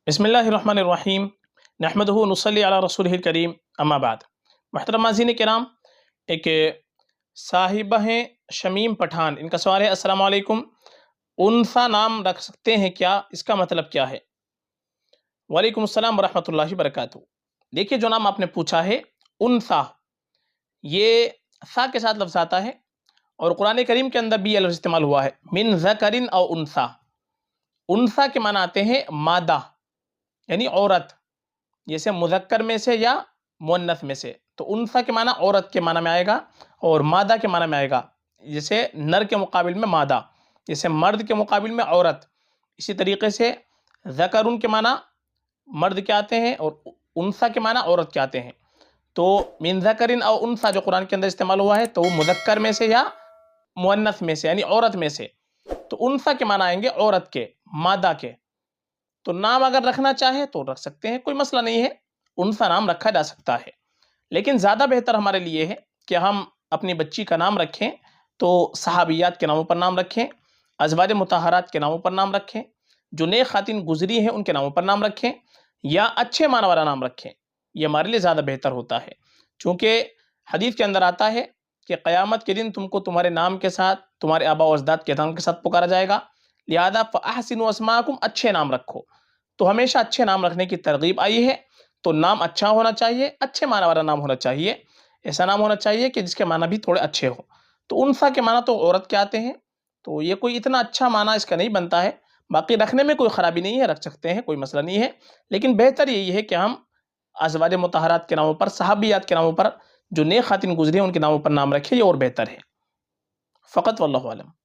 بسم اللہ الرحمن الرحیم نحمدہ ونصلی علی رسولہ الکریم اما بعد۔ محترم ناظرین کرام، ایک صاحبہ ہیں شمیم پٹھان، ان کا سوال ہے السلام علیکم، انثی نام رکھ سکتے ہیں کیا؟ اس کا مطلب کیا ہے؟ وعلیکم السلام ورحمۃ اللہ وبرکاتہ۔ دیکھیے جو نام آپ نے پوچھا ہے انثی، یہ ثا کے ساتھ لفظ آتا ہے اور قرآن کریم کے اندر بھی یہ لفظ استعمال ہوا ہے، من ذکر او انثی۔ انثی کے معنی آتے ہیں مادہ یعنی عورت، جیسے مذکر میں سے یا مؤنث میں سے، تو انثی کے معنی عورت کے معنی میں آئے گا اور مادہ کے معنی میں آئے گا، جیسے نر کے مقابل میں مادہ، جیسے مرد کے مقابل میں عورت۔ اسی طریقے سے ذکرن کے معنی مرد کے آتے ہیں اور انثی کے معنی عورت کے آتے ہیں۔ تو من ذکرن او انثی جو قرآن کے اندر استعمال ہوا ہے تو وہ مذکر میں سے یا مؤنث میں سے یعنی عورت میں سے، تو انثی کے معنی آئیں گے عورت کے، مادہ کے۔ تو نام اگر رکھنا چاہے تو رکھ سکتے ہیں، کوئی مسئلہ نہیں ہے، انثی نام رکھا جا سکتا ہے، لیکن زیادہ بہتر ہمارے لیے ہے کہ ہم اپنی بچی کا نام رکھیں تو صحابیات کے ناموں پر نام رکھیں، ازواج مطہرات کے ناموں پر نام رکھیں، جو نیک خواتین گزری ہیں ان کے ناموں پر نام رکھیں، یا اچھے معنی والا نام رکھیں، یہ ہمارے لیے زیادہ بہتر ہوتا ہے، چونکہ حدیث کے اندر آتا ہے کہ قیامت کے دن تم کو تمہارے نام کے ساتھ، تمہارے آباء و اجداد کے نام کے ساتھ پکارا جائے گا، لہذا فَأَحْسِنُوا أَسْمَاءَكُمْ، اچھے نام رکھو۔ تو ہمیشہ اچھے نام رکھنے کی ترغیب آئی ہے، تو نام اچھا ہونا چاہیے، اچھے معنی والا نام ہونا چاہیے، ایسا نام ہونا چاہیے کہ جس کے معنی بھی تھوڑے اچھے ہوں۔ تو انثی کے معنی تو عورت کے آتے ہیں، تو یہ کوئی اتنا اچھا معنی اس کا نہیں بنتا ہے، باقی رکھنے میں کوئی خرابی نہیں ہے، رکھ سکتے ہیں، کوئی مسئلہ نہیں ہے، لیکن بہتر یہی ہے کہ ہم ازواج مطہرات کے ناموں پر، صحابیات کے ناموں پر، جو نیک خواتین گزری ہیں ان کے ناموں پر نام رکھیں، یہ اور بہتر ہے فقط، واللہ اعلم۔